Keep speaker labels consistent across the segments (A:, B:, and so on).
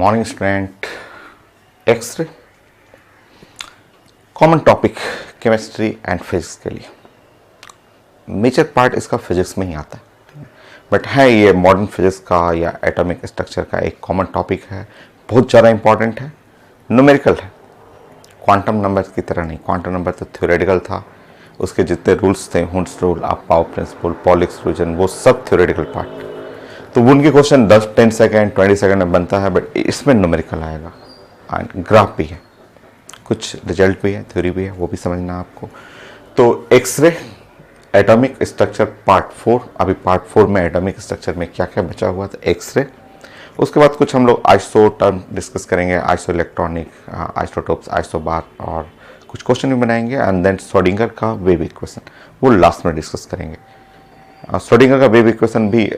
A: Morning student. X-ray common topic chemistry and physics के लिए। Major part इसका physics में ही आता है, बट है ये मॉडर्न फिजिक्स का या एटॉमिक स्ट्रक्चर का एक कॉमन टॉपिक है। बहुत ज़्यादा इंपॉर्टेंट है, न्यूमेरिकल है, क्वांटम नंबर की तरह नहीं। क्वांटम नंबर तो थ्योरेटिकल था, उसके जितने रूल्स थे, Hund's rule, aufbau principle, Pauli exclusion, वो सब थ्योरेटिकल पार्ट। तो उनके क्वेश्चन 10-10 सेकेंड 20 सेकेंड में बनता है, बट इसमें न्यूमेरिकल आएगा एंड ग्राफ भी है, कुछ रिजल्ट भी है, थ्योरी भी है, वो भी समझना आपको। तो एक्सरे एटॉमिक स्ट्रक्चर पार्ट 4। अभी पार्ट 4 में एटॉमिक स्ट्रक्चर में क्या क्या बचा हुआ था, एक्सरे। उसके बाद कुछ हम लोग आइसो टर्म डिस्कस करेंगे, आइसो इलेक्ट्रॉनिक, आइसोटोप्स, आइसोबार, और कुछ क्वेश्चन भी बनाएंगे। एंड देन श्रोडिंगर का वेव इक्वेशन, वो लास्ट में डिस्कस करेंगे। श्रोडिंगर का वेव इक्वेशन भी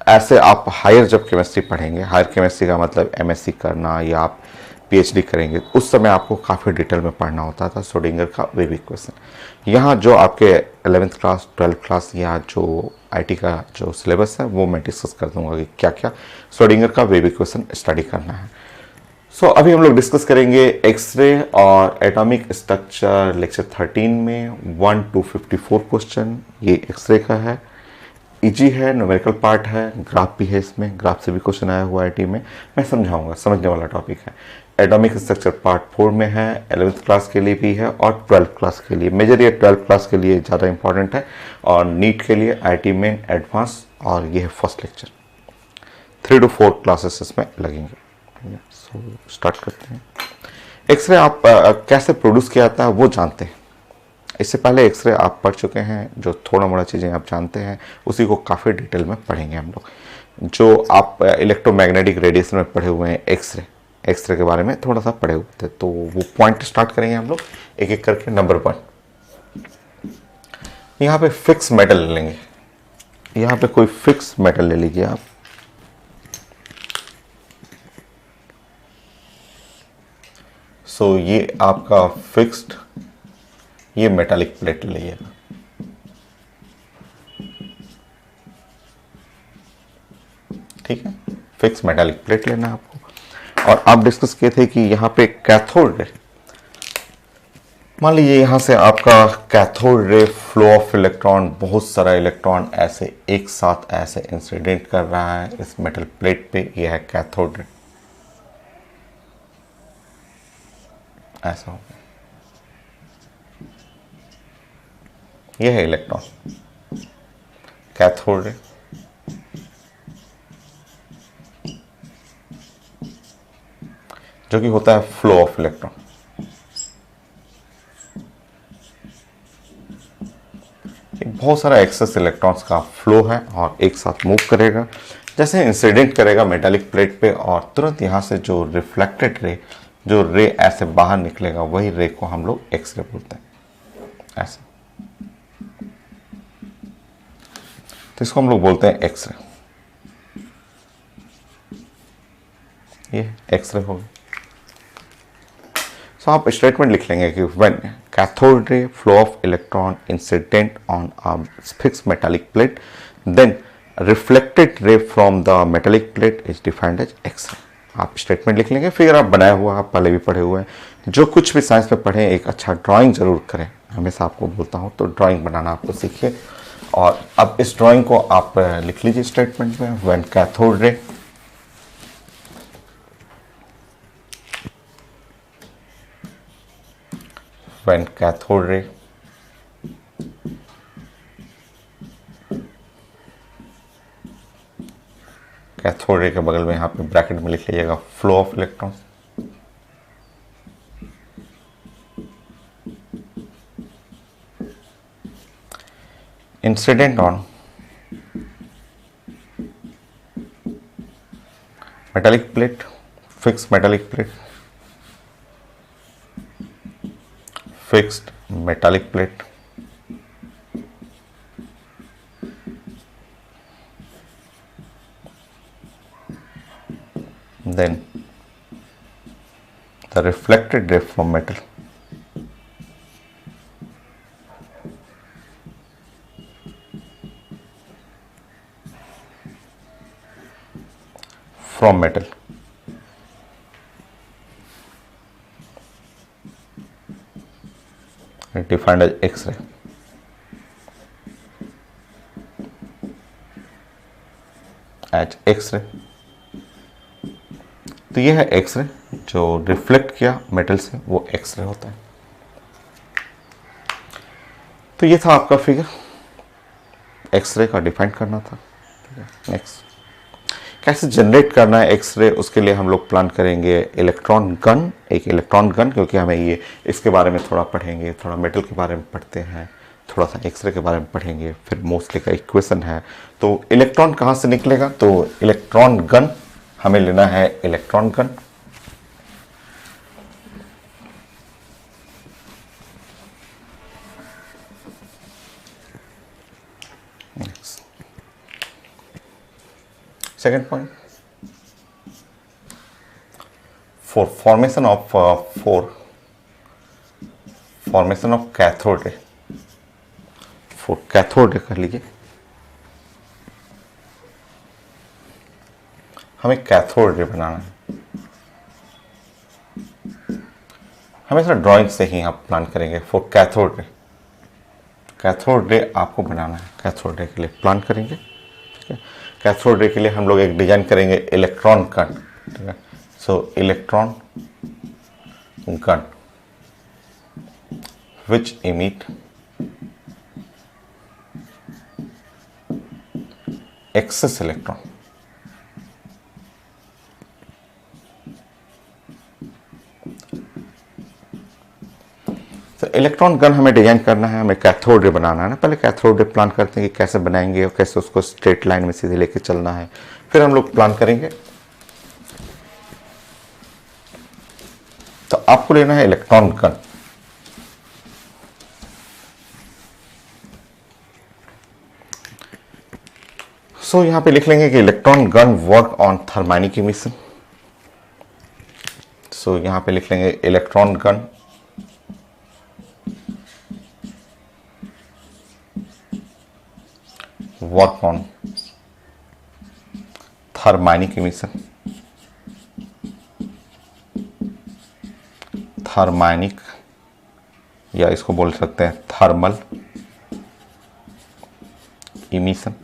A: ऐसे आप हायर जब केमिस्ट्री पढ़ेंगे, हायर केमिस्ट्री का मतलब एमएससी करना या आप पीएचडी करेंगे, उस समय आपको काफ़ी डिटेल में पढ़ना होता था श्रोडिंगर का वेव इक्वेशन। यहाँ जो आपके 11th क्लास 12th क्लास या जो आईटी का जो सिलेबस है, वो मैं डिस्कस कर दूंगा कि क्या क्या श्रोडिंगर का वेव इक्वेशन स्टडी करना है। सो अभी हम लोग डिस्कस करेंगे एक्सरे और एटॉमिक स्ट्रक्चर लेक्चर 13 में 1 to 54 क्वेश्चन। ये एक्सरे का है, इजी है, न्यूमेरिकल पार्ट है, ग्राफ भी है, इसमें ग्राफ से भी क्वेश्चन आया हुआ आईटी में, मैं समझाऊंगा, समझने वाला टॉपिक है। एटॉमिक स्ट्रक्चर पार्ट 4 में है, 11th क्लास के लिए भी है और 12th क्लास के लिए। मेजर ये 12th क्लास के लिए ज़्यादा इंपॉर्टेंट है, और नीट के लिए आईटी में एडवांस, और ये है फर्स्ट लेक्चर। 3 to 4 क्लासेस इसमें लगेंगे। सो स्टार्ट करते हैं। एक्सरे आप कैसे प्रोड्यूस किया जाता है वो जानते हैं। इससे पहले एक्सरे आप पढ़ चुके हैं, जो थोड़ा मोड़ा चीज़ें आप जानते हैं उसी को काफ़ी डिटेल में पढ़ेंगे हम लोग। जो आप इलेक्ट्रोमैग्नेटिक रेडिएशन में पढ़े हुए हैं, एक्सरे के बारे में थोड़ा सा पढ़े हुए थे, तो वो पॉइंट स्टार्ट करेंगे हम लोग एक एक करके। नंबर 1, यहाँ पे फिक्स मेटल ले लेंगे। यहाँ पे कोई फिक्स मेटल ले लीजिए आप। सो ये आपका फिक्स्ड, ये मेटालिक प्लेट ले लीजिएगा। ठीक है, फिक्स मेटालिक प्लेट लेना है आपको। और आप डिस्कस किए थे कि यहाँ पे कैथोड रे, मान लीजिए यहाँ से आपका cathode ray flow of electron, बहुत सारा इलेक्ट्रॉन ऐसे एक साथ ऐसे इंसिडेंट कर रहा है इस मेटल प्लेट पे, यह है कैथोड रे। ऐसा होगा, यह है इलेक्ट्रॉन, कैथोड रे। जो कि होता है फ्लो ऑफ इलेक्ट्रॉन। बहुत सारा एक्सेस इलेक्ट्रॉन्स का फ्लो है और एक साथ मूव करेगा, जैसे इंसिडेंट करेगा मेटालिक प्लेट पे, और तुरंत यहाँ से जो रिफ्लेक्टेड रे, जो रे ऐसे बाहर निकलेगा, वही रे को हम लोग एक्सरे बोलते हैं। ऐसे तो इसको हम लोग बोलते हैं एक्सरे। ये एक्सरे हो गया। सो आप स्टेटमेंट लिख लेंगे कि when cathode ray flow of electron incident on a fixed metallic plate, then reflected ray from the metallic plate is defined as X-ray. आप स्टेटमेंट लिख लेंगे, फिर आप बनाया हुआ, आप पहले भी पढ़े हुए हैं। जो कुछ भी साइंस में पढ़े, एक अच्छा ड्राइंग जरूर करें, हमेशा आपको बोलता हूँ, तो ड्राइंग बनाना आपको सीखिए। और अब इस ड्राइंग को आप लिख लीजिए स्टेटमेंट में। व्हेन कैथोड रे when cathode ray cathode ray के बगल में यहाँ पे ब्रैकेट में लिख लीजिएगा flow of electrons, incident on metallic plate, fixed metallic plate, fixed metallic plate, then the reflected ray from metal, from metal, defined as X-ray. As X-ray, तो ये है एक्सरे, जो रिफ्लेक्ट किया मेटल से वो एक्सरे होता है। तो ये था आपका फिगर, एक्सरे का डिफाइन करना था। नेक्स्ट, कैसे जनरेट करना है एक्सरे, उसके लिए हम लोग प्लान करेंगे इलेक्ट्रॉन गन। एक इलेक्ट्रॉन गन, क्योंकि हमें ये इसके बारे में थोड़ा पढ़ेंगे, थोड़ा मेटल के बारे में पढ़ते हैं, थोड़ा सा एक्सरे के बारे में पढ़ेंगे, फिर मोस्टली का इक्वेशन है। तो इलेक्ट्रॉन कहाँ से निकलेगा, तो इलेक्ट्रॉन गन हमें लेना है, electron gun. Second point, for formation of cathode ray, for cathode ray कर लीजिए। हमें कैथोड रे बनाना है, हमेशा ड्राइंग से ही आप प्लान करेंगे। For cathode ray, cathode ray आपको बनाना है, कैथोड रे के लिए प्लान करेंगे। ठीक है, कैथोड रे के लिए हम लोग एक डिजाइन करेंगे इलेक्ट्रॉन गन। ठीक है, सो इलेक्ट्रॉन गन विच emit excess electron। तो इलेक्ट्रॉन गन हमें डिजाइन करना है, हमें कैथोड रे बनाना है ना। पहले कैथोड रे प्लान करते हैं कि कैसे बनाएंगे और कैसे उसको स्ट्रेट लाइन में सीधे लेके चलना है, फिर हम लोग प्लान करेंगे। तो आपको लेना है इलेक्ट्रॉन गन। सो यहां पे लिख लेंगे कि electron gun work on thermionic emission. So यहां पे लिख लेंगे electron gun work on thermionic emission. Thermionic, या इसको बोल सकते हैं थर्मल इमिशन।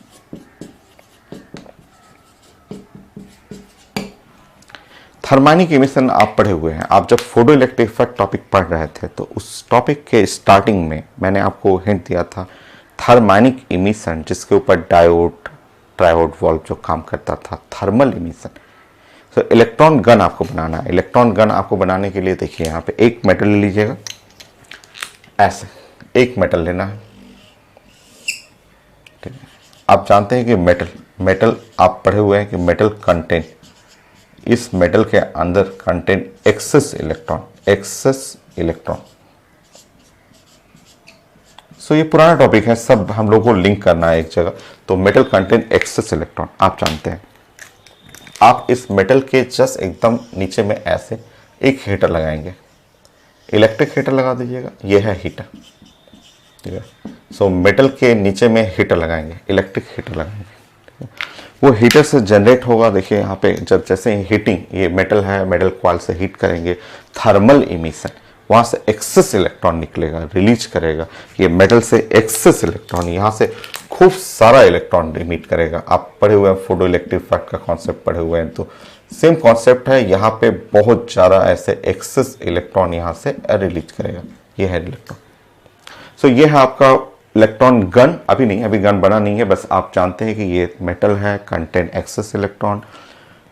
A: थर्मैनिक इमिशन आप पढ़े हुए हैं, आप जब फोटो इलेक्ट्रिक इफेक्ट टॉपिक पढ़ रहे थे तो उस टॉपिक के स्टार्टिंग में मैंने आपको हिंट दिया था थर्मैनिक इमिशन, जिसके ऊपर डायोड ट्रायोड वाल्व जो काम करता था, थर्मल इमिशन। तो इलेक्ट्रॉन गन आपको बनाना है। इलेक्ट्रॉन गन आपको बनाने के लिए देखिए यहाँ पे एक मेटल ले लीजिएगा, ऐसे एक मेटल लेना है। ठीक है, आप जानते हैं कि मेटल आप पढ़े हुए हैं कि मेटल कंटेन, इस मेटल के अंदर कंटेन एक्सेस इलेक्ट्रॉन। सो ये पुराना टॉपिक है, सब हम लोगों को लिंक करना है एक जगह। तो मेटल कंटेन एक्सेस इलेक्ट्रॉन आप जानते हैं। आप इस मेटल के जस्ट एकदम नीचे में ऐसे एक हीटर लगाएंगे, इलेक्ट्रिक हीटर लगा दीजिएगा, ये है हीटर। ठीक है, सो मेटल के नीचे में हीटर लगाएंगे, इलेक्ट्रिक हीटर लगाएंगे। ठीक है, वो हीटर से जनरेट होगा। देखिए यहाँ पे जब जैसे हीटिंग, ये मेटल है, मेटल क्वाइल से हीट करेंगे, थर्मल इमिशन, वहाँ से एक्सेस इलेक्ट्रॉन निकलेगा, रिलीज करेगा। ये मेटल से एक्सेस इलेक्ट्रॉन, यहाँ से खूब सारा इलेक्ट्रॉन इमिट करेगा। आप पढ़े हुए हैं फोटो इलेक्ट्रिक इफेक्ट का कॉन्सेप्ट पढ़े हुए हैं, तो सेम कॉन्सेप्ट है। यहाँ पे बहुत ज़्यादा ऐसे एक्सेस इलेक्ट्रॉन यहाँ से रिलीज करेगा, ये है इलेक्ट्रॉन। सो ये है आपका इलेक्ट्रॉन गन। अभी नहीं, अभी गन बना नहीं है, बस आप जानते हैं कि ये मेटल है, कंटेन एक्सेस इलेक्ट्रॉन।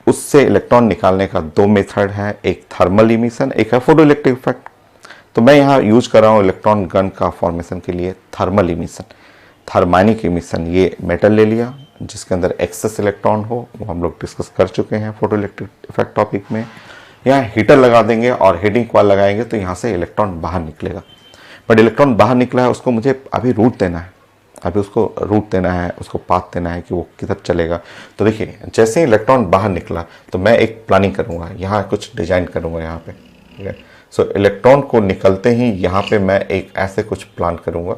A: उससे इलेक्ट्रॉन निकालने का दो मेथड है, एक थर्मल इमिशन, एक है फोटो इलेक्ट्रिक इफेक्ट। तो मैं यहाँ यूज कर रहा हूँ इलेक्ट्रॉन गन का फॉर्मेशन के लिए थर्मल इमिशन, थर्मैनिक इमिशन। ये मेटल ले लिया जिसके अंदर एक्सेस इलेक्ट्रॉन हो, वो हम लोग डिस्कस कर चुके हैं फोटो इलेक्ट्रिक इफेक्ट टॉपिक में। यहाँ हीटर लगा देंगे और हीटिंग कॉइल लगाएंगे, तो यहाँ से इलेक्ट्रॉन बाहर निकलेगा। बट इलेक्ट्रॉन बाहर निकला है, उसको मुझे अभी रूट देना है, अभी उसको रूट देना है, उसको पाथ देना है कि वो किधर चलेगा। तो देखिए जैसे ही इलेक्ट्रॉन बाहर निकला तो मैं एक प्लानिंग करूँगा, यहाँ कुछ डिजाइन करूँगा यहाँ पे। ठीक है, सो इलेक्ट्रॉन को निकलते ही यहाँ पे मैं एक ऐसे कुछ प्लान करूँगा,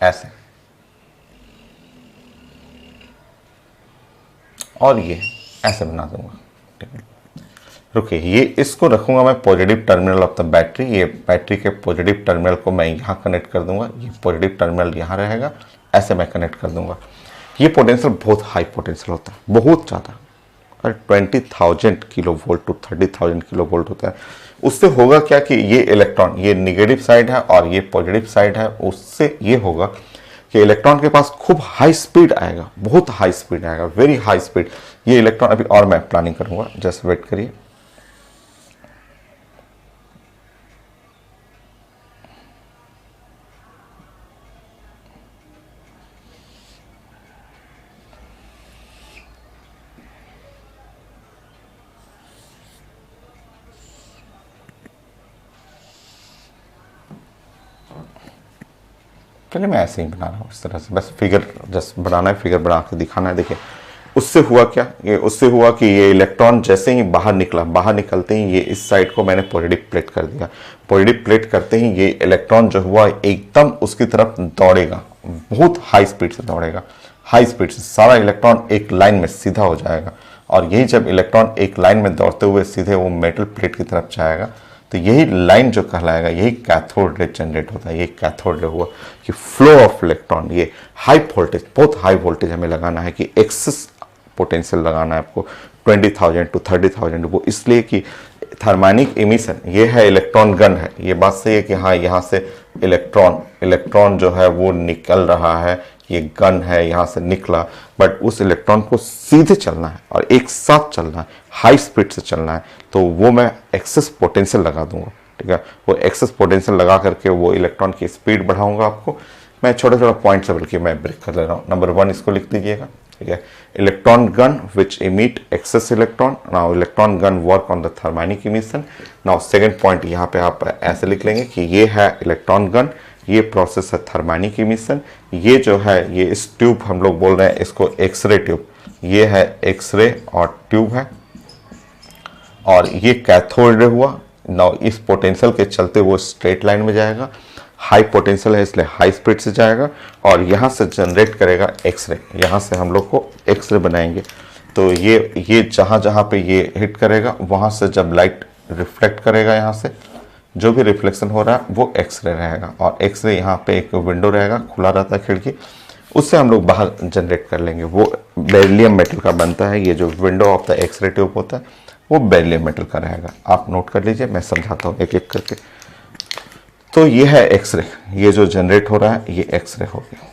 A: ऐसे, और ये ऐसे बना दूंगा। ठीक है, रुकिए, ये इसको रखूंगा मैं positive terminal of the battery. ये बैटरी के पॉजिटिव टर्मिनल को मैं यहाँ कनेक्ट कर दूंगा, ये पॉजिटिव टर्मिनल यहाँ रहेगा, ऐसे मैं कनेक्ट कर दूंगा। ये पोटेंशियल बहुत हाई पोटेंशियल होता है, बहुत ज़्यादा, 20,000 kilo volt to 30,000 kilo volt होता है। उससे होगा क्या कि ये इलेक्ट्रॉन, ये निगेटिव साइड है और ये पॉजिटिव साइड है, उससे ये होगा कि इलेक्ट्रॉन के पास खूब हाई स्पीड आएगा, बहुत हाई स्पीड आएगा, वेरी हाई स्पीड। ये इलेक्ट्रॉन अभी और मैं प्लानिंग करूंगा, जस्ट वेट करिए। चलिए मैं ऐसे ही बना रहा हूँ इस तरह से, बस फिगर जस्ट बनाना है, फिगर बना के दिखाना है। देखिए उससे हुआ क्या, ये उससे हुआ कि ये इलेक्ट्रॉन जैसे ही बाहर निकला, बाहर निकलते ही ये इस साइड को मैंने पॉजिटिव प्लेट कर दिया। पॉजिटिव प्लेट करते ही ये इलेक्ट्रॉन जो हुआ एकदम उसकी तरफ दौड़ेगा, बहुत हाई स्पीड से दौड़ेगा, हाई स्पीड से सारा इलेक्ट्रॉन एक लाइन में सीधा हो जाएगा। और यही जब इलेक्ट्रॉन एक लाइन में दौड़ते हुए सीधे वो मेटल प्लेट की तरफ जाएगा, तो यही लाइन जो कहलाएगा, यही कैथोड रे जनरेट होता है। ये कैथोड रे हुआ कि फ्लो ऑफ इलेक्ट्रॉन, ये हाई वोल्टेज, बहुत हाई वोल्टेज हमें लगाना है कि एक्सेस पोटेंशियल लगाना है आपको 20,000 टू 30,000। वो इसलिए कि थर्मैनिक इमिशन, ये है इलेक्ट्रॉन गन है, ये बात सही है कि हाँ यहाँ से इलेक्ट्रॉन जो है वो निकल रहा है, ये गन है यहाँ से निकला, बट उस इलेक्ट्रॉन को सीधे चलना है और एक साथ चलना है, हाई स्पीड से चलना है, तो वो मैं एक्सेस पोटेंशियल लगा दूंगा। ठीक है, वो एक्सेस पोटेंशियल लगा करके वो इलेक्ट्रॉन की स्पीड बढ़ाऊंगा। आपको मैं छोटा छोटा पॉइंट से बल्कि मैं ब्रेक कर ले रहा हूँ। नंबर 1 इसको लिख दीजिएगा। ठीक है, electron gun which emit excess electron, now electron gun work on the thermionic emission. Now second point यहाँ पे आप ऐसे लिख लेंगे कि ये है इलेक्ट्रॉन गन, ये प्रोसेस है थर्मैनिक इमिशन। ये जो है, ये इस ट्यूब हम लोग बोल रहे हैं इसको एक्सरे ट्यूब, ये है एक्सरे और ट्यूब है, और ये कैथोड रे हुआ। नाउ इस पोटेंशियल के चलते वो स्ट्रेट लाइन में जाएगा, हाई पोटेंशियल है इसलिए हाई स्पीड से जाएगा, और यहाँ से जनरेट करेगा एक्सरे। यहाँ से हम लोग को एक्सरे बनाएंगे, तो ये जहाँ जहाँ पे ये हिट करेगा वहाँ से जब लाइट रिफ्लेक्ट करेगा, यहाँ से जो भी रिफ्लेक्शन हो रहा है वो एक्सरे रहेगा। और एक्सरे यहाँ पे एक विंडो रहेगा, खुला रहता है खिड़की, उससे हम लोग बाहर जनरेट कर लेंगे। वो बेरिलियम मेटल का बनता है, ये जो window of the X-ray tube होता है वो बेरिलियम मेटल का रहेगा। आप नोट कर लीजिए, मैं समझाता हूँ एक एक करके। तो ये है एक्सरे, ये जो जनरेट हो रहा है ये एक्सरे हो गया।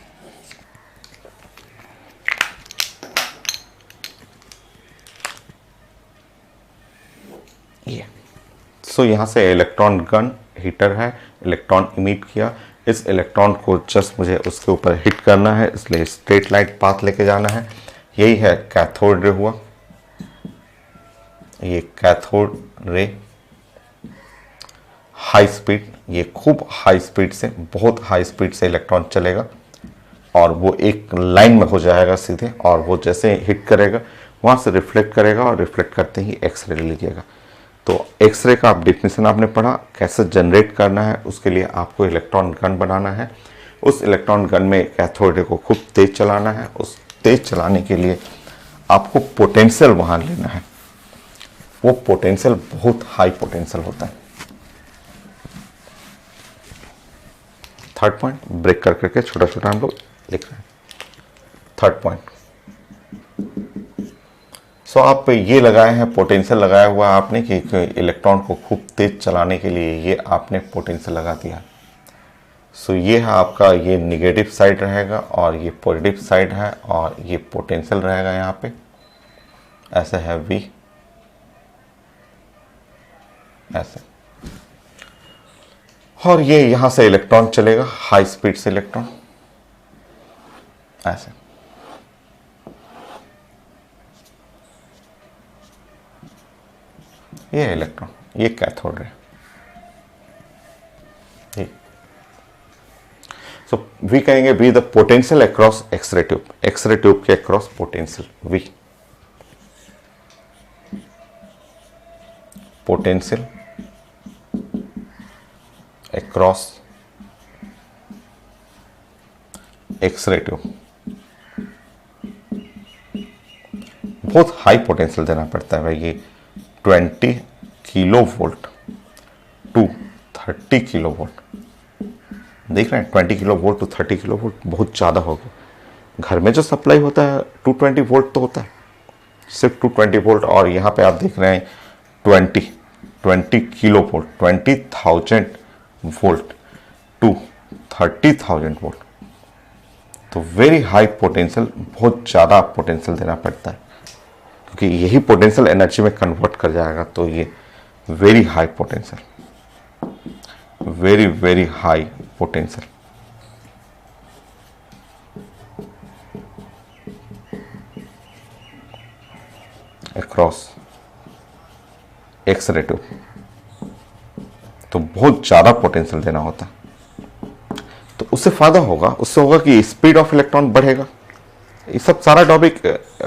A: ये सो यहाँ से इलेक्ट्रॉन गन हीटर है, इलेक्ट्रॉन इमिट किया, इस इलेक्ट्रॉन को जस्ट मुझे उसके ऊपर हिट करना है, इसलिए स्ट्रेट लाइट पाथ लेके जाना है। यही है कैथोड रे हुआ, ये कैथोड रे हाई स्पीड, ये खूब हाई स्पीड से, बहुत हाई स्पीड से इलेक्ट्रॉन चलेगा और वो एक लाइन में हो जाएगा सीधे, और वो जैसे हिट करेगा वहाँ से रिफ्लेक्ट करेगा, और रिफ्लेक्ट करते ही एक्सरे ले लीजिएगा। तो एक्सरे का आप डेफिनेशन आपने पढ़ा, कैसे जनरेट करना है, उसके लिए आपको इलेक्ट्रॉन गन बनाना है। उस इलेक्ट्रॉन गन में कैथोड रे को खूब तेज चलाना है। उस तेज चलाने के लिए आपको पोटेंशियल वहाँ लेना है, वो पोटेंशियल बहुत हाई पोटेंशियल होता है। थर्ड पॉइंट ब्रेक कर करके छोटा छोटा हम लोग लिख रहे हैं। थर्ड पॉइंट, सो आप ये लगाए हैं, पोटेंशियल लगाया हुआ आपने कि इलेक्ट्रॉन को खूब तेज चलाने के लिए ये आपने पोटेंशियल लगा दिया। सो ये है आपका, ये निगेटिव साइड रहेगा और ये पॉजिटिव साइड है, और ये पोटेंशियल रहेगा यहाँ पे, ऐसे है V, ऐसे, और ये यहां से इलेक्ट्रॉन चलेगा हाई स्पीड से, इलेक्ट्रॉन ऐसे। ये इलेक्ट्रॉन, ये कैथोड रे। सो वी कहेंगे V the potential across x-ray tube, x-ray tube के across potential V, potential across x-ray tube. बहुत हाई पोटेंशियल देना पड़ता है भाई, ये 20 kilo volt to 30 kilo volt. देख रहे हैं, 20 kilo volt to 30 kilo volt बहुत ज़्यादा हो गया। घर में जो सप्लाई होता है 220 वोल्ट तो होता है, सिर्फ 220 वोल्ट, और यहाँ पे आप देख रहे हैं 20 kilo volt, 20,000 volt to 30,000 volt. तो वेरी हाई पोटेंशियल, बहुत ज़्यादा पोटेंशियल देना पड़ता है, क्योंकि यही पोटेंशियल एनर्जी में कन्वर्ट कर जाएगा। तो ये very high potential, very very high potential. Across X-ray tube, तो बहुत ज़्यादा पोटेंशियल देना होता है। तो उससे फायदा होगा, उससे होगा कि स्पीड ऑफ इलेक्ट्रॉन बढ़ेगा। ये सब सारा टॉपिक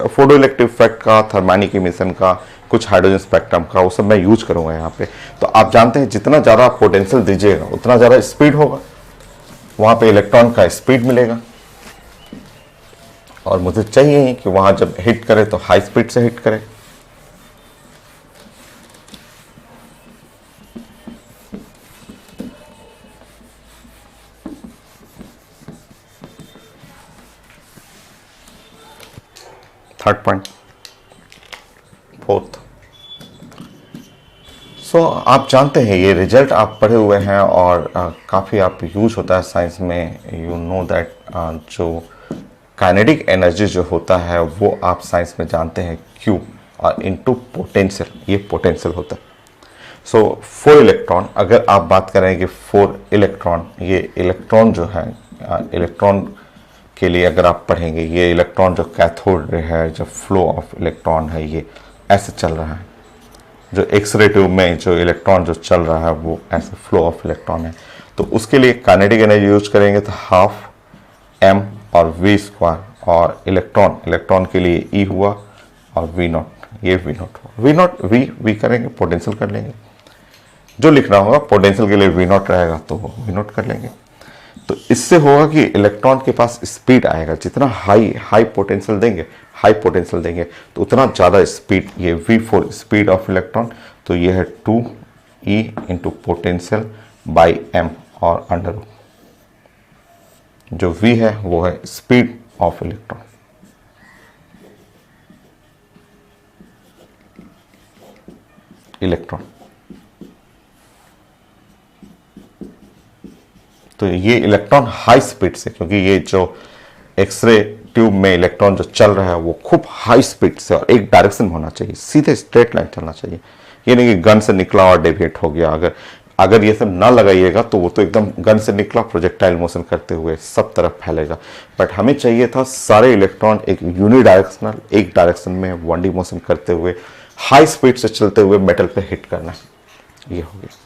A: फोटो इलेक्ट्रिक इफेक्ट का, थर्मैनिक इमिशन का, कुछ हाइड्रोजन स्पेक्ट्रम का, वो सब मैं यूज करूंगा यहाँ पे। तो आप जानते हैं जितना ज़्यादा आप पोटेंशियल दीजिएगा उतना ज़्यादा स्पीड होगा, वहाँ पे इलेक्ट्रॉन का स्पीड मिलेगा। और मुझे चाहिए कि वहाँ जब हिट करे तो हाई स्पीड से हिट करे। Third point, fourth. सो आप जानते हैं ये रिजल्ट आप पढ़े हुए हैं और काफ़ी आप यूज होता है साइंस में। यू नो दैट जो काइनेटिक एनर्जी जो होता है वो आप साइंस में जानते हैं क्यू और इनटू पोटेंशियल, ये पोटेंशियल होता है। सो 4 इलेक्ट्रॉन, अगर आप बात करें कि 4 इलेक्ट्रॉन, ये इलेक्ट्रॉन जो है, इलेक्ट्रॉन के लिए अगर आप पढ़ेंगे, ये इलेक्ट्रॉन जो कैथोड है, जो फ्लो ऑफ इलेक्ट्रॉन है, ये ऐसे चल रहा है। जो एक्सरे ट्यूब में जो इलेक्ट्रॉन जो चल रहा है वो ऐसे फ्लो ऑफ इलेक्ट्रॉन है। तो उसके लिए काइनेटिक एनर्जी यूज करेंगे तो हाफ m और v स्क्वायर, और इलेक्ट्रॉन के लिए E हुआ और v नॉट, ये v नॉट हुआ। v नॉट v करेंगे, पोटेंशियल कर लेंगे। जो लिखना होगा पोटेंशियल के लिए v नॉट रहेगा तो v नॉट कर लेंगे। तो इससे होगा कि इलेक्ट्रॉन के पास स्पीड आएगा। जितना हाई पोटेंशियल देंगे तो उतना ज़्यादा स्पीड, ये v4 स्पीड ऑफ इलेक्ट्रॉन, तो ये है 2e into potential by m और अंडर रूट। जो v है वो है स्पीड ऑफ इलेक्ट्रॉन। तो ये इलेक्ट्रॉन हाई स्पीड से, क्योंकि ये जो एक्सरे ट्यूब में इलेक्ट्रॉन जो चल रहा है वो खूब हाई स्पीड से और एक डायरेक्शन में होना चाहिए, सीधे स्ट्रेट लाइन चलना चाहिए। ये नहीं कि गन से निकला और डेविएट हो गया। अगर ये सब ना लगाइएगा तो वो तो एकदम गन से निकला प्रोजेक्टाइल मोशन करते हुए सब तरफ फैलेगा। बट हमें चाहिए था सारे इलेक्ट्रॉन एक यूनिडायरेक्शनल, एक डायरेक्शन में 1D मोशन करते हुए हाई स्पीड से चलते हुए मेटल पे हिट करना, ये हो गया।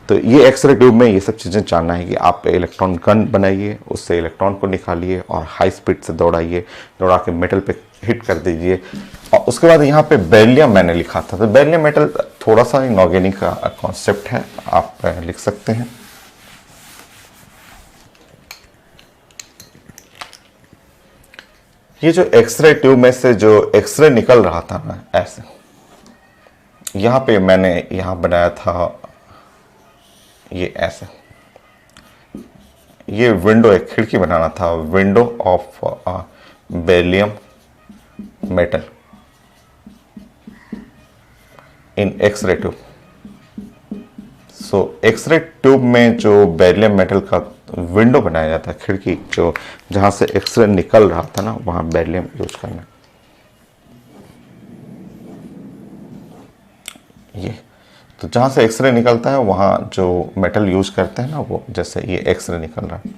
A: तो ये एक्सरे ट्यूब में ये सब चीज़ें जानना है कि आप इलेक्ट्रॉन गन बनाइए, उससे इलेक्ट्रॉन को निकालिए और हाई स्पीड से दौड़ा के मेटल पे हिट कर दीजिए। और उसके बाद यहाँ पे बेरिलियम मैंने लिखा था, तो बेरिलियम मेटल थोड़ा सा इनऑर्गेनिक का कॉन्सेप्ट है, आप लिख सकते हैं। ये जो एक्सरे ट्यूब में से जो एक्सरे निकल रहा था ना, ऐसे यहाँ पे मैंने यहाँ बनाया था ये ऐसे, ये विंडो, एक खिड़की बनाना था, window of beryllium metal in x ray tube. So x ray tube में जो बेरिलियम मेटल का विंडो बनाया जाता है, खिड़की, जो जहां से एक्सरे निकल रहा था ना, वहां बेरिलियम यूज करना। ये तो जहाँ से एक्सरे निकलता है वहाँ जो मेटल यूज करते हैं ना, वो जैसे ये एक्सरे निकल रहा है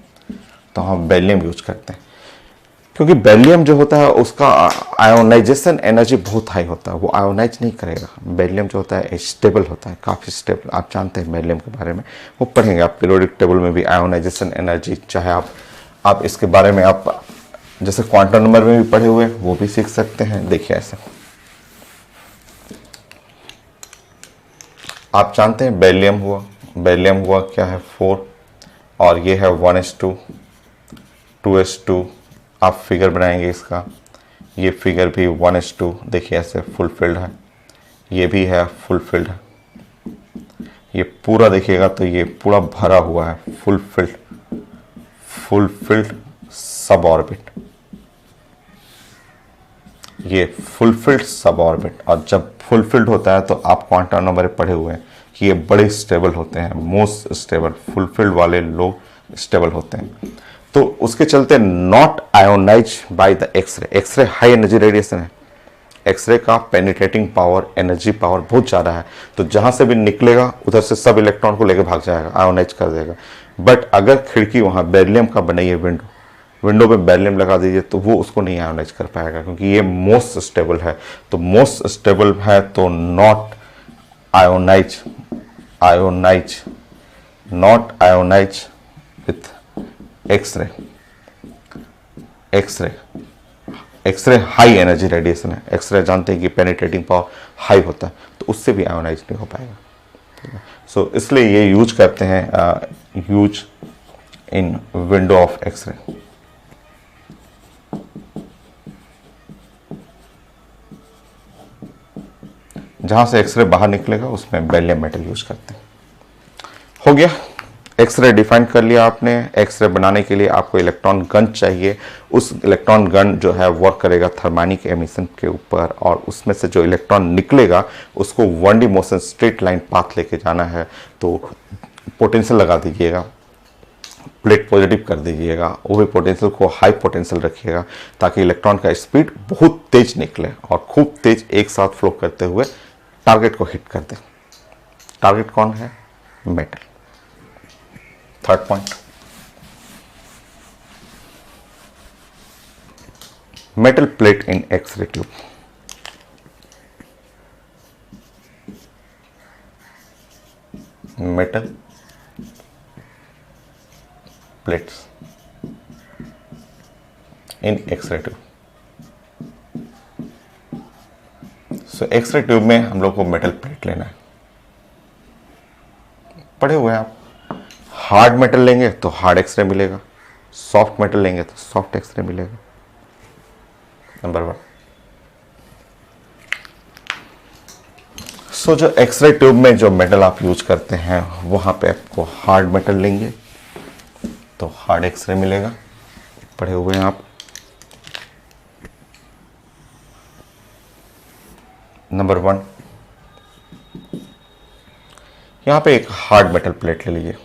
A: तो हम बेरिलियम यूज करते हैं, क्योंकि बेरिलियम जो होता है उसका आयोनाइजेशन एनर्जी बहुत हाई होता है, वो आयोनाइज नहीं करेगा। बेरिलियम जो होता है स्टेबल होता है, काफ़ी स्टेबल। आप जानते हैं बेरिलियम के बारे में, वो पढ़ेंगे आप पीरियोडिक टेबल में भी, आयोनाइजेशन एनर्जी। चाहे आप इसके बारे में आप जैसे क्वांटम नंबर में भी पढ़े हुए, वो भी सीख सकते हैं। देखिए ऐसे आप जानते हैं बेरिलियम हुआ क्या है 4, और ये है 1s2 2s2। आप फिगर बनाएंगे इसका, ये फिगर भी 1s2, देखिए ऐसे फुलफिल्ड है, ये भी है फुलफिल्ड है, ये पूरा देखिएगा तो ये पूरा भरा हुआ है, फुलफिल्ड सब ऑर्बिट, ये फुलफिल्ड सब ऑर्बिट। और जब फुलफिल्ड होता है तो आप क्वांटम नंबर पढ़े हुए हैं कि ये बड़े स्टेबल होते हैं, मोस्ट स्टेबल, फुलफिल्ड वाले लोग स्टेबल होते हैं। तो उसके चलते not ionise by the X-ray. X-ray high energy radiation है, एक्सरे का पेनिट्रेटिंग पावर, एनर्जी पावर बहुत ज़्यादा है, तो जहाँ से भी निकलेगा उधर से सब इलेक्ट्रॉन को लेकर भाग जाएगा, आयोनाइज कर देगा। बट अगर खिड़की वहाँ बेरिलियम का बनाइए, विंडो पे बेरिलियम लगा दीजिए तो वो उसको नहीं आयोनाइज कर पाएगा, क्योंकि ये मोस्ट स्टेबल है। तो मोस्ट स्टेबल है तो not ionise with X-ray. X-ray high energy radiation है, एक्सरे जानते हैं कि पेनिट्रेटिंग पावर हाई होता है, तो उससे भी आयोनाइज नहीं हो पाएगा। सो इसलिए ये यूज करते हैं, use in window of X-ray. जहां से एक्सरे बाहर निकलेगा उसमें बेरिलियम मेटल यूज करते हैं। हो गया, एक्सरे डिफाइन कर लिया आपने। एक्सरे बनाने के लिए आपको इलेक्ट्रॉन गन चाहिए। उस इलेक्ट्रॉन गन जो है वर्क करेगा थर्मैनिक एमिशन के ऊपर, और उसमें से जो इलेक्ट्रॉन निकलेगा उसको 1D motion straight line path लेके जाना है। तो पोटेंशियल लगा दीजिएगा, प्लेट पॉजिटिव कर दीजिएगा, वो भी पोटेंशियल को हाई पोटेंशियल रखिएगा ताकि इलेक्ट्रॉन का स्पीड बहुत तेज निकले और खूब तेज एक साथ फ्लो करते हुए टारगेट को हिट कर दे। टारगेट कौन है? Metal. Third point, metal plate in x ray tube. Metal plates in x ray tube. So x ray tube में हम लोग को मेटल प्लेट लेना है। पढ़े हुए हैं आप, हार्ड मेटल लेंगे तो हार्ड एक्सरे मिलेगा, सॉफ्ट मेटल लेंगे तो सॉफ्ट एक्सरे मिलेगा। नंबर 1। सो जो एक्सरे ट्यूब में जो मेटल आप यूज करते हैं वहां पे आपको हार्ड मेटल लेंगे तो हार्ड एक्सरे मिलेगा। पढ़े हुए हैं आप। नंबर 1, यहां पे एक हार्ड मेटल प्लेट ले लीजिए।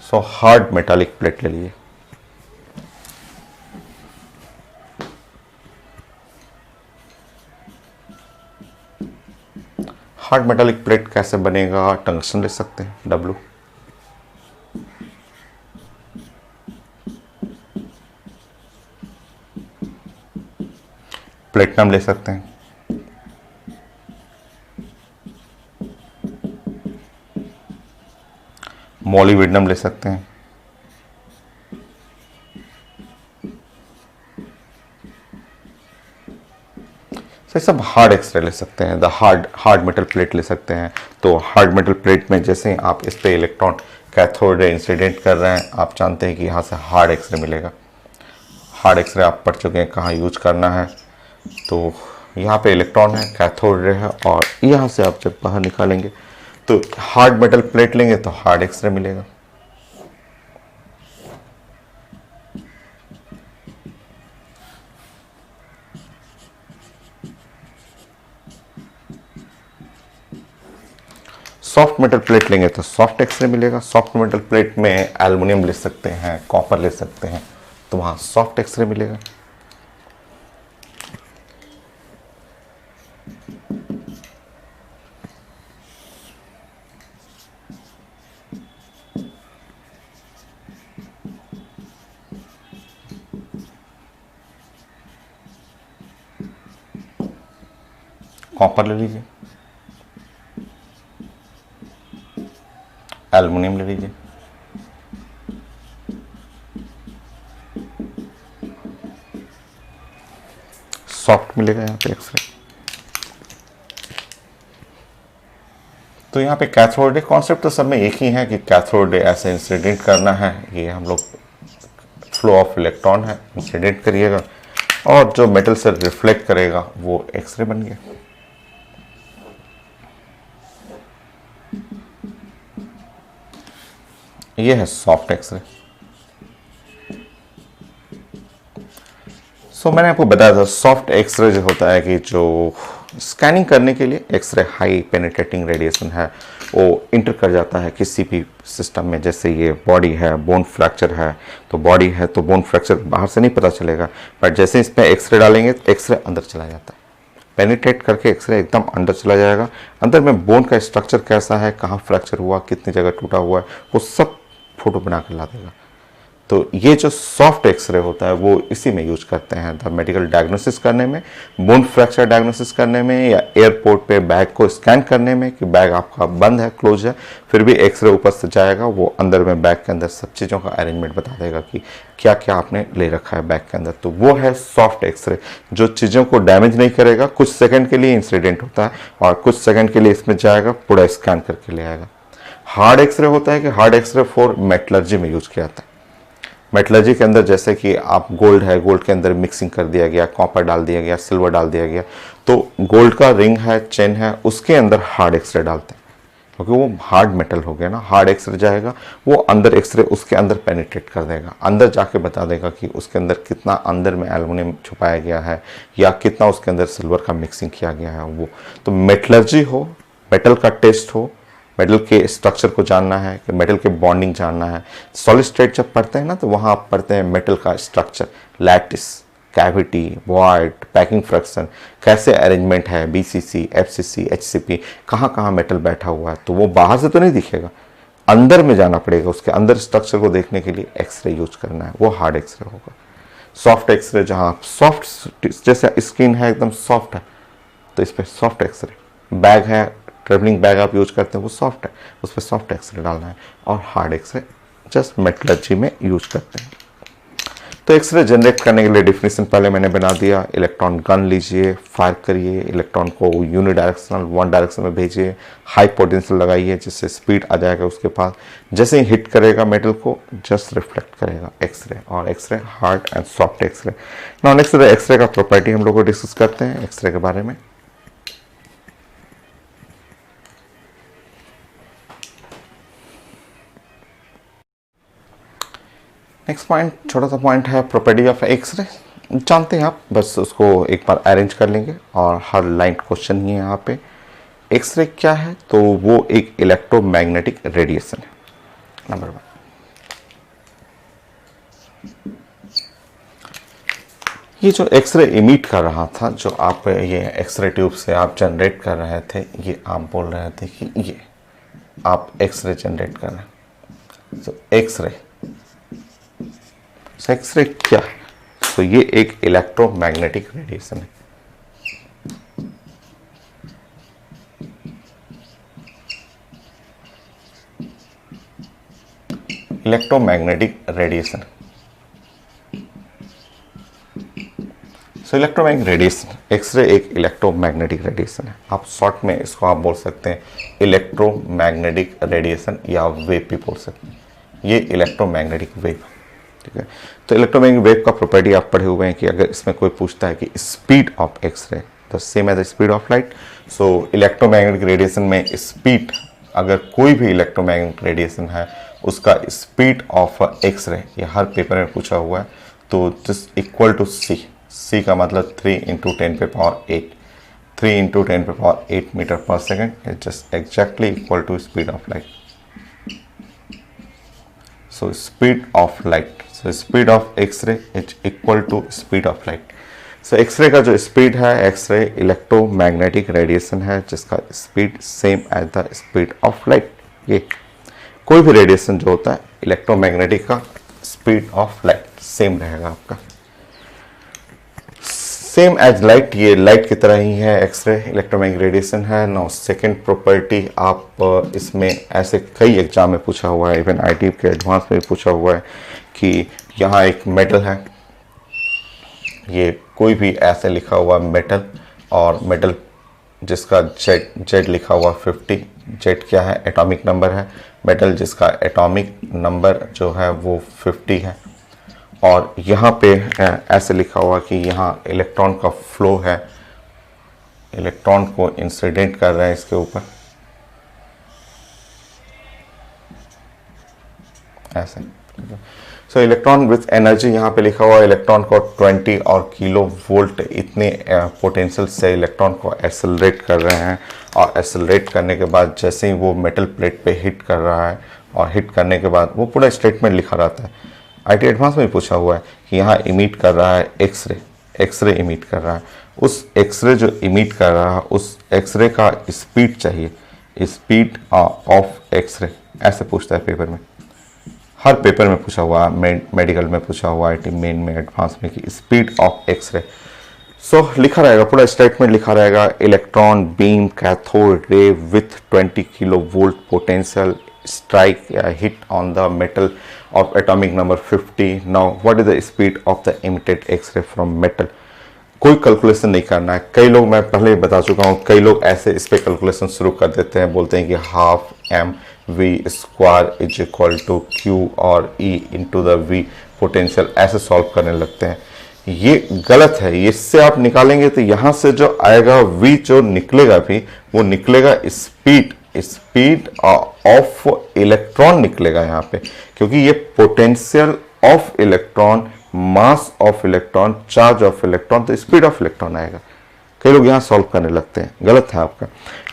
A: सो हार्ड मेटालिक प्लेट ले लीजिए। हार्ड मेटालिक प्लेट कैसे बनेगा? टंगस्टन ले सकते हैं, W। प्लेटिनम ले सकते हैं, मोलिब्डेनम ले सकते हैं, ये सब हार्ड एक्सरे ले सकते हैं। द हार्ड मेटल प्लेट ले सकते हैं। तो हार्ड मेटल प्लेट में जैसे ही आप इस पे इलेक्ट्रॉन कैथोड रे इंसिडेंट कर रहे हैं, आप जानते हैं कि यहाँ से हार्ड एक्सरे मिलेगा। हार्ड एक्सरे आप पढ़ चुके हैं कहाँ यूज करना है। तो यहाँ पे इलेक्ट्रॉन है, कैथोड रे है, और यहाँ से आप जब बाहर निकालेंगे तो हार्ड मेटल प्लेट लेंगे तो हार्ड एक्सरे मिलेगा। सॉफ्ट मेटल प्लेट लेंगे तो सॉफ्ट एक्सरे मिलेगा। सॉफ्ट मेटल प्लेट में एल्युमिनियम ले सकते हैं, कॉपर ले सकते हैं, तो वहां सॉफ्ट एक्सरे मिलेगा। कॉपर ले लीजिए, एल्युमिनियम ले लीजिए, सॉफ्ट मिलेगा यहाँ पे एक्सरे। तो यहाँ पे कैथोड रे कॉन्सेप्ट तो सब में एक ही है कि कैथोड रे ऐसे इंसिडेंट करना है। ये हम लोग फ्लो ऑफ इलेक्ट्रॉन है, इंसिडेंट करिएगा, और जो मेटल से रिफ्लेक्ट करेगा वो एक्सरे बन गया। ये है सॉफ्ट एक्सरे। मैंने आपको बताया था सॉफ्ट एक्सरे जो होता है कि जो स्कैनिंग करने के लिए एक्सरे हाई पेनिट्रेटिंग रेडिएशन है वो इंटर कर जाता है किसी भी सिस्टम में। जैसे ये बॉडी है, बोन फ्रैक्चर है, तो बॉडी है तो बोन फ्रैक्चर बाहर से नहीं पता चलेगा, बट जैसे इसमें एक्सरे डालेंगे तो एक्सरे अंदर चला जाता है, पेनिट्रेट करके एक्सरे एकदम अंदर चला जाएगा। अंदर में बोन का स्ट्रक्चर कैसा है, कहाँ फ्रैक्चर हुआ, कितनी जगह टूटा हुआ है, वो सब फोटो बना कर ला देगा। तो ये जो सॉफ्ट एक्सरे होता है वो इसी में यूज करते हैं द मेडिकल डायग्नोसिस करने में, बोन फ्रैक्चर डायग्नोसिस करने में, या एयरपोर्ट पे बैग को स्कैन करने में कि बैग आपका बंद है, क्लोज है, फिर भी एक्सरे ऊपर से जाएगा, वो अंदर में बैग के अंदर सब चीज़ों का अरेंजमेंट बता देगा कि क्या क्या आपने ले रखा है बैग के अंदर। तो वो है सॉफ्ट एक्सरे, जो चीज़ों को डैमेज नहीं करेगा। कुछ सेकेंड के लिए इंसिडेंट होता है और कुछ सेकेंड के लिए इसमें जाएगा, पूरा स्कैन करके ले आएगा। हार्ड एक्सरे होता है कि हार्ड एक्सरे फॉर मेटलर्जी में यूज किया जाता है। मेटलर्जी के अंदर जैसे कि आप गोल्ड है, गोल्ड के अंदर मिक्सिंग कर दिया गया, कॉपर डाल दिया गया, सिल्वर डाल दिया गया, तो गोल्ड का रिंग है, चेन है, उसके अंदर हार्ड एक्सरे डालते हैं क्योंकि वो हार्ड मेटल हो गया ना। हार्ड एक्सरे जाएगा, वो अंदर एक्सरे उसके अंदर पेनिट्रेट कर देगा, अंदर जाके बता देगा कि उसके अंदर कितना अंदर में एल्युमिनियम छुपाया गया है या कितना उसके अंदर सिल्वर का मिक्सिंग किया गया है। वो तो मेटलर्जी हो, मेटल का टेस्ट हो, मेटल के स्ट्रक्चर को जानना है, कि मेटल के बॉन्डिंग जानना है। सॉलिड स्टेट जब पढ़ते हैं ना तो वहाँ आप पढ़ते हैं मेटल का structure, lattice, cavity, void, packing fraction, कैसे अरेंजमेंट है, बीसीसी, एफसीसी, एचसीपी, कहाँ कहाँ मेटल बैठा हुआ है। तो वो बाहर से तो नहीं दिखेगा, अंदर में जाना पड़ेगा, उसके अंदर स्ट्रक्चर को देखने के लिए एक्सरे यूज करना है, वो हार्ड एक्सरे होगा। सॉफ्ट एक्सरे जहाँ सॉफ्ट जैसे स्किन है एकदम सॉफ्ट है तो इस पर सॉफ्ट एक्सरे। बैग है, ट्रेवलिंग बैग आप यूज करते हैं वो सॉफ्ट है, उस पर सॉफ्ट एक्सरे डालना है। और हार्ड एक्सरे जस्ट मेटलर्जी में यूज करते हैं। तो एक्सरे जनरेट करने के लिए डेफिनेशन पहले मैंने बना दिया। इलेक्ट्रॉन गन लीजिए, फायर करिए, इलेक्ट्रॉन को यूनिडायरेक्शनल वन डायरेक्शन में भेजिए, हाई पोटेंशियल लगाइए जिससे स्पीड आ जाएगा उसके पास। जैसे ही हिट करेगा मेटल को जस्ट रिफ्लेक्ट करेगा एक्सरे। और X-ray hard and soft X-ray. Non X-ray, X-ray का प्रॉपर्टी हम लोग को डिस्कस करते हैं एक्सरे के बारे में। नेक्स्ट पॉइंट, छोटा सा पॉइंट है प्रॉपर्टी ऑफ एक्सरे। जानते हैं आप, बस उसको एक बार अरेंज कर लेंगे और हर लाइन क्वेश्चन ही है यहाँ पे। एक्सरे क्या है, तो वो एक इलेक्ट्रोमैग्नेटिक रेडिएशन है, नंबर 1। ये जो एक्सरे इमिट कर रहा था, जो आप ये एक्सरे ट्यूब से आप जनरेट कर रहे थे, ये आप बोल रहे थे कि ये आप एक्सरे जनरेट कर रहे हैं। तो एक्सरे क्या है, तो ये एक इलेक्ट्रोमैग्नेटिक रेडिएशन है। Electromagnetic radiation, electromagnetic radiation, X-ray एक इलेक्ट्रोमैग्नेटिक रेडिएशन है। आप शॉर्ट में इसको आप बोल सकते हैं इलेक्ट्रोमैग्नेटिक रेडिएशन या वेव भी बोल सकते हैं। ये इलेक्ट्रोमैग्नेटिक वेव, ठीक है। तो इलेक्ट्रोमैग्नेटिक वेव का प्रॉपर्टी आप पढ़े हुए हैं कि अगर इसमें कोई पूछता है कि speed of X-ray the same as the speed of light, so electromagnetic radiation में स्पीड, अगर कोई भी इलेक्ट्रोमैग्नेटिक रेडिएशन है उसका स्पीड ऑफ एक्सरे, ये हर पेपर में पूछा हुआ है, तो दिस इक्वल टू सी का मतलब 3 × 10⁸, 3 × 10⁸ metre per second, just exactly equal to speed of light. So speed of light, so speed of X-ray is equal to speed of light. So X-ray का जो स्पीड है, एक्सरे इलेक्ट्रोमैग्नेटिक रेडिएशन है जिसका speed same as the speed of light. ये कोई भी radiation जो होता है इलेक्ट्रोमैग्नेटिक का स्पीड ऑफ लाइट सेम रहेगा आपका, सेम एज लाइट। ये लाइट की तरह ही है, एक्सरे इलेक्ट्रोमैग्नेटिक रेडिएशन है। नाउ सेकंड प्रॉपर्टी, आप इसमें ऐसे कई एग्जाम में पूछा हुआ है, इवन आईटी के एडवांस में भी पूछा हुआ है कि यहाँ एक मेटल है, ये कोई भी ऐसे लिखा हुआ मेटल, और मेटल जिसका जेड लिखा हुआ 50, जेड क्या है, एटॉमिक नंबर है। मेटल जिसका एटॉमिक नंबर जो है वो 50 है, और यहाँ पे ऐसे लिखा हुआ कि यहाँ इलेक्ट्रॉन का फ्लो है, इलेक्ट्रॉन को इंसिडेंट कर रहा है इसके ऊपर, ऐसे। सो इलेक्ट्रॉन विथ एनर्जी यहाँ पे लिखा हुआ है, इलेक्ट्रॉन को 20 और किलो वोल्ट इतने पोटेंशियल से इलेक्ट्रॉन को एक्सेलरेट कर रहे हैं, और एक्सेलरेट करने के बाद जैसे ही वो मेटल प्लेट पे हिट कर रहा है, और हिट करने के बाद वो पूरा स्टेटमेंट लिखा रहता है। आईटी एडवांस में पूछा हुआ है कि यहाँ इमिट कर रहा है एक्सरे, एक्सरे इमिट कर रहा है, उस एक्सरे जो इमिट कर रहा है उस एक्सरे का स्पीड चाहिए, स्पीड ऑफ एक्सरे, ऐसे पूछता है पेपर में। हर पेपर में पूछा हुआ, मेडिकल में पूछा हुआ, आईटी मेन में, एडवांस में, कि स्पीड ऑफ एक्सरे। सो लिखा रहेगा, पूरा स्टेटमेंट लिखा रहेगा, electron beam cathode ray with 20 kilo volt potential strike hit on the metal of atomic number 50. Now what is the speed of the emitted X-ray from metal? कोई calculation नहीं करना है। कई लोग, मैं पहले ही बता चुका हूँ, कई लोग ऐसे इस पे कैलकुलेशन शुरू कर देते हैं, बोलते हैं कि half m v square is equal to q और e into the V potential, ऐसे सॉल्व करने लगते हैं। ये गलत है। इससे आप निकालेंगे तो यहाँ से जो आएगा वी, जो निकलेगा भी, वो निकलेगा स्पीड, स्पीड ऑफ इलेक्ट्रॉन निकलेगा यहाँ पे, क्योंकि ये potential of electron, mass of electron, charge of electron, तो स्पीड ऑफ इलेक्ट्रॉन आएगा। कई लोग यहाँ सॉल्व करने लगते हैं, गलत है आपका।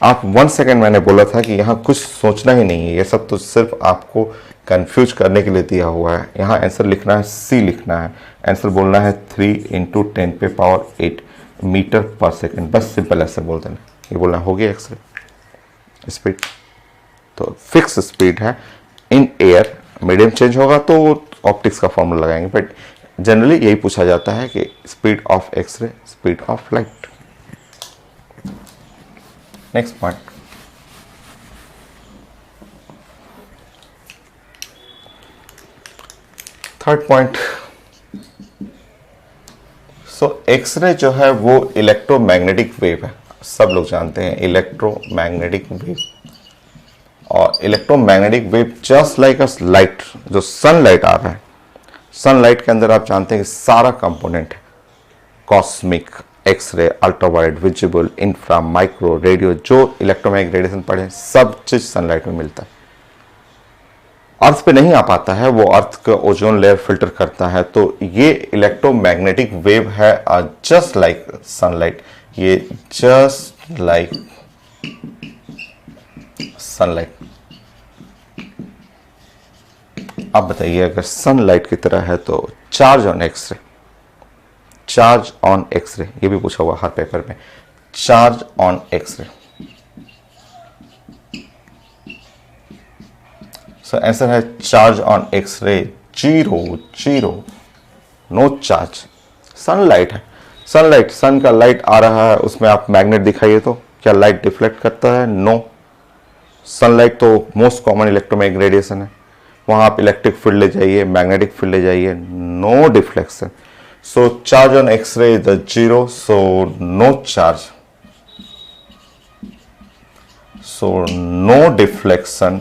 A: आप 1 सेकेंड मैंने बोला था कि यहाँ कुछ सोचना ही नहीं है, ये सब तो सिर्फ आपको कंफ्यूज करने के लिए दिया हुआ है। यहाँ आंसर लिखना है, सी लिखना है, आंसर बोलना है 3 × 10⁸ मीटर पर सेकेंड, बस सिंपल ऐसे बोल देना। ये बोलना हो गया एक्सरे स्पीड, तो फिक्स स्पीड है इन एयर, मीडियम चेंज होगा तो ऑप्टिक्स का फॉर्मूला लगाएंगे, बट जनरली यही पूछा जाता है कि speed of X-ray, speed of light. Next point, third point. So X-ray जो है वो इलेक्ट्रोमैग्नेटिक वेव है, सब लोग जानते हैं इलेक्ट्रोमैग्नेटिक वेव। और इलेक्ट्रोमैग्नेटिक वेव जस्ट लाइक अ लाइट, जो सनलाइट आ रहा है, सनलाइट के अंदर आप जानते हैं कि सारा कंपोनेंट है, cosmic, X-ray, ultraviolet, visible, infra, micro, radio, जो इलेक्ट्रोमैग्नेटिक रेडिएशन पढ़े सब चीज सनलाइट में मिलता है। अर्थ पे नहीं आ पाता है, वो अर्थ का ओजोन लेयर फिल्टर करता है। तो ये इलेक्ट्रोमैग्नेटिक वेव है जस्ट लाइक सनलाइट, ये जस्ट लाइक सनलाइट। अब बताइए, अगर सनलाइट की तरह है तो charge on x-ray, charge on x-ray, ये भी पूछा हुआ हर पेपर में, charge on x-ray. So answer है charge on x-ray 0, no charge. Sunlight है, सनलाइट, सन का लाइट आ रहा है, उसमें आप मैग्नेट दिखाइए तो क्या लाइट डिफ्लेक्ट करता है? नो। सनलाइट तो मोस्ट कॉमन इलेक्ट्रोमैग्नेटिक रेडिएशन है, वहां आप इलेक्ट्रिक फील्ड ले जाइए, मैग्नेटिक फील्ड ले जाइए, no deflection. So charge on X-ray is 0, so no charge, so no deflection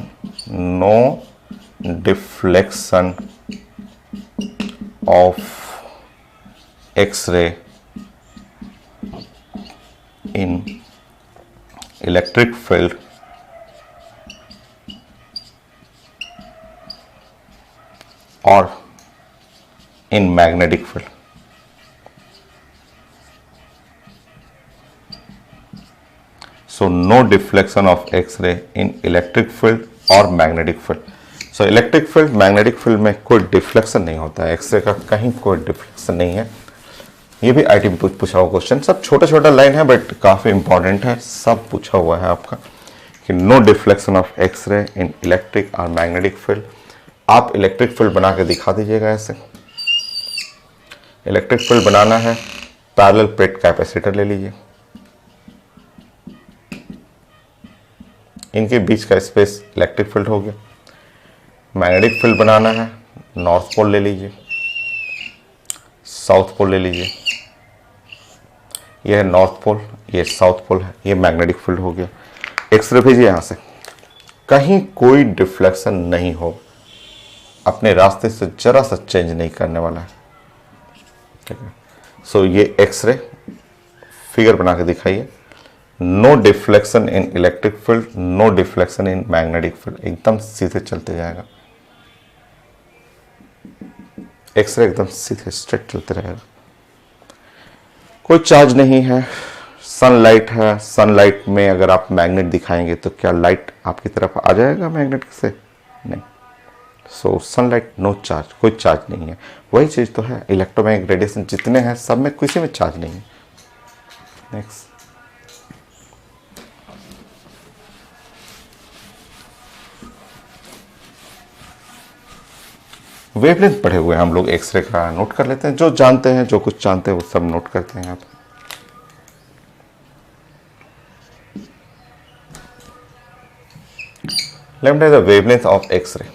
A: of X-ray in electric field or in magnetic field. So no deflection of X-ray in electric field or magnetic field. So electric field, magnetic field में कोई deflection नहीं होता है, X-ray का कहीं कोई deflection नहीं है। ये भी आईटी में पूछा हुआ क्वेश्चन, सब छोटा छोटा लाइन है बट काफी इंपॉर्टेंट है, सब पूछा हुआ है आपका कि no deflection of X-ray in electric और मैग्नेटिक फील्ड। आप इलेक्ट्रिक फील्ड बना के दिखा दीजिएगा ऐसे। इलेक्ट्रिक फील्ड बनाना है, पैरेलल प्लेट कैपेसिटर ले लीजिए, इनके बीच का स्पेस इलेक्ट्रिक फील्ड हो गया। मैग्नेटिक फील्ड बनाना है, नॉर्थ पोल ले लीजिए, साउथ पोल ले लीजिए, ये है नॉर्थ पोल, ये साउथ पोल है, ये मैग्नेटिक फील्ड हो गया। एक्सरे भेजिए यहां से, कहीं कोई डिफ्लेक्शन नहीं हो, अपने रास्ते से जरा सा चेंज नहीं करने वाला है। ठीक है। सो ये एक्सरे फिगर बना के दिखाइए। No deflection in electric field, no deflection in magnetic field, एकदम सीधे चलते जाएगा। एक्सरे एकदम सीधे स्ट्रेट चलते रहेगा। कोई चार्ज नहीं है, सनलाइट है। सनलाइट में अगर आप मैग्नेट दिखाएंगे तो क्या लाइट आपकी तरफ आ जाएगा मैग्नेट से? नहीं। सो सनलाइट नो चार्ज, कोई चार्ज नहीं है। वही चीज तो है, इलेक्ट्रोमैग्नेटिक रेडिएशन जितने हैं सब में किसी में चार्ज नहीं है। नेक्स्ट, वेवलेंथ पढ़े हुए हैं हम लोग, एक्सरे का नोट कर लेते हैं। जो जानते हैं, जो कुछ जानते हैं वो सब नोट करते हैं आप। Lambda is the wavelength of X-ray.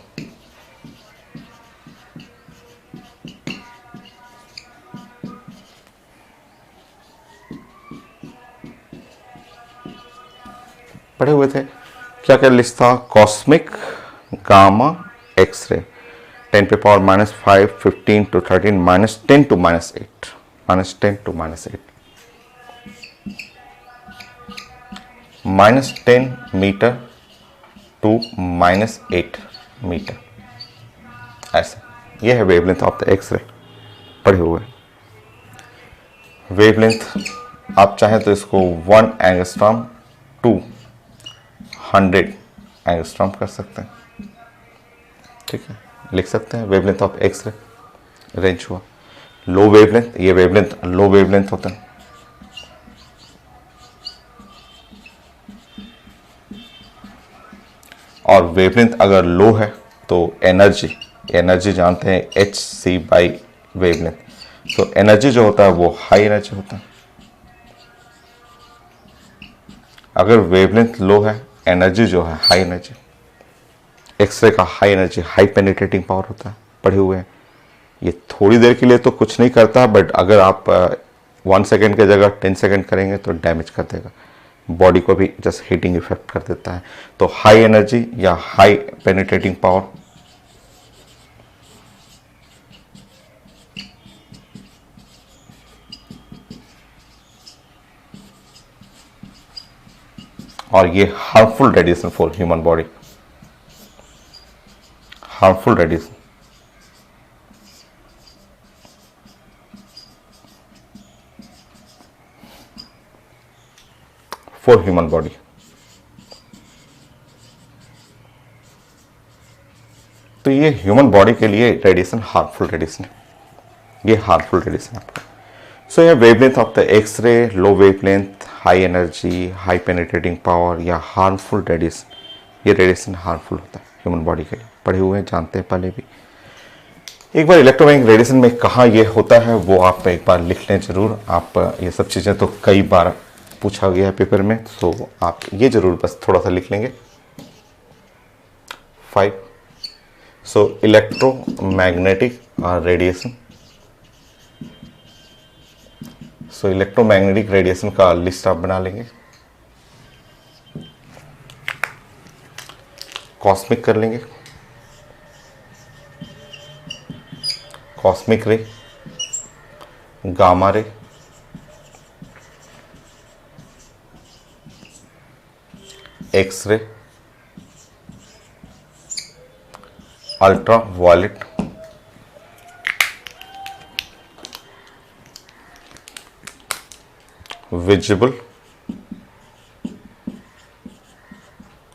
A: पढ़े हुए थे, क्या क्या लिस्ट था? कॉस्मिक, गामा, एक्सरे, 10 पे power -5, 15 to 13, -10 to -8, -10 to -8, -10 metre to -8 metre, ऐसे। ये है वेवलेंथ ऑफ द एक्सरे, पढ़े हुए। वेवलेंथ आप चाहें तो इसको 1 एंगस्ट्रॉम टू 100 एंगस्ट्रॉम कर सकते हैं। ठीक है, लिख सकते हैं वेवलेंथ ऑफ एक्सरे। रेंज हुआ लो वेवलेंथ, ये वेवलेंथ लो वेवलेंथ होता है। और वेवलेंथ अगर लो है तो एनर्जी जानते हैं hc बाई वेवलेंथ। तो एनर्जी जो होता है वो हाई एनर्जी होता है। अगर वेवलेंथ लो है, एनर्जी जो है हाई एनर्जी। एक्सरे का high energy, high penetrating power होता है, पढ़े हुए हैं। ये थोड़ी देर के लिए तो कुछ नहीं करता, बट अगर आप 1 सेकेंड की जगह 10 सेकेंड करेंगे तो डैमेज कर देगा, बॉडी को भी जस्ट हीटिंग इफेक्ट कर देता है। तो हाई एनर्जी या हाई पेनिट्रेटिंग पावर। और ये harmful radiation for human body, harmful radiation. For human body. तो ये ह्यूमन बॉडी के लिए रेडिएशन हार्मफुल रेडिएशन है, ये हार्मफुल रेडिएशन आपका। सो ये wavelength of the x-ray, low wavelength, high energy, high penetrating power या हार्मफुल रेडिएशन, ये रेडिएशन हार्मफुल होता है ह्यूमन बॉडी के लिए, पढ़े हुए हैं, जानते हैं पहले भी। एक बार इलेक्ट्रोमैग्नेटिक रेडिएशन में कहाँ ये होता है वो आप एक बार लिख लें जरूर। आप ये सब चीज़ें तो कई बार पूछा गया है पेपर में, तो आप ये जरूर बस थोड़ा सा लिख लेंगे। 5 सो इलेक्ट्रोमैग्नेटिक रेडिएशन। सो इलेक्ट्रोमैग्नेटिक रेडिएशन का लिस्ट आप बना लेंगे। कॉस्मिक कर लेंगे, cosmic ray, gamma ray, x-ray, ultraviolet, visible,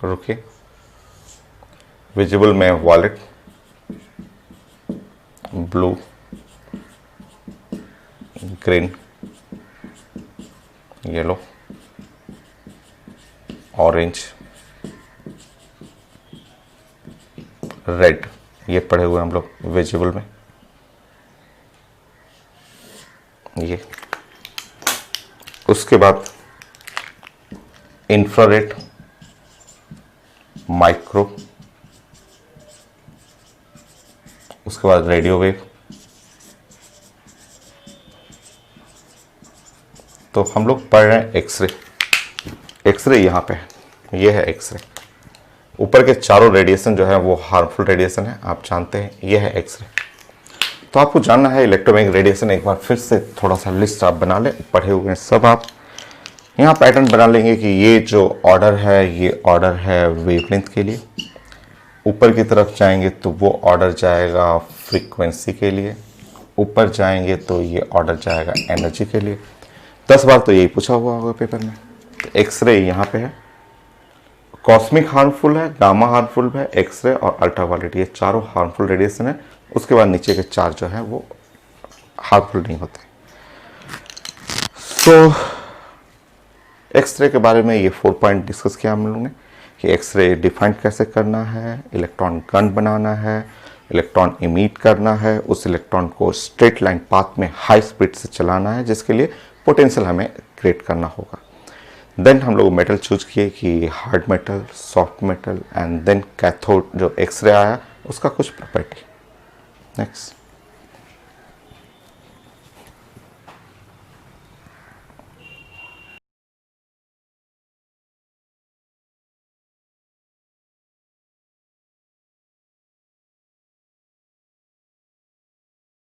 A: रुकिए, विजिबल में violet, blue, green, yellow, orange, red, ये पढ़े हुए हम लोग विजिबल में। ये उसके बाद इंफ्रारेड, माइक्रो, उसके बाद रेडियो वेव। तो हम लोग पढ़ रहे हैं एक्सरे। एक्सरे यहाँ पे है, ये है एक्सरे। ऊपर के चारों रेडिएशन जो है वो हार्मफुल रेडिएशन है, आप जानते हैं, ये है एक्सरे। तो आपको जानना है इलेक्ट्रोमैग्नेटिक रेडिएशन, एक बार फिर से थोड़ा सा लिस्ट आप बना लें, पढ़े हुए हैं सब आप। यहाँ पैटर्न बना लेंगे कि ये जो ऑर्डर है ये ऑर्डर है वेवलेंथ के लिए, ऊपर की तरफ जाएंगे तो वो ऑर्डर जाएगा फ्रीक्वेंसी के लिए, ऊपर जाएंगे तो ये ऑर्डर जाएगा एनर्जी के लिए। 10 बार तो यही पूछा हुआ होगा पेपर में। तो एक्सरे यहाँ पे है, कॉस्मिक हार्मफुल है, गामा हार्मफुल है, एक्सरे और अल्ट्रावायलेट, ये चारों हार्मफुल रेडिएशन है। उसके बाद नीचे के चार जो है वो हार्मफुल नहीं होते। सो एक्सरे के बारे में ये 4 पॉइंट डिस्कस किया हम लोगों ने कि एक्सरे डिफाइन कैसे करना है, इलेक्ट्रॉन गन बनाना है, इलेक्ट्रॉन इमिट करना है, उस इलेक्ट्रॉन को स्ट्रेट लाइन पाथ में हाई स्पीड से चलाना है, जिसके लिए पोटेंशियल हमें क्रिएट करना होगा। देन हम लोग मेटल चूज किए कि hard metal, soft metal, and then cathode जो एक्सरे आया उसका कुछ प्रॉपर्टी। नेक्स्ट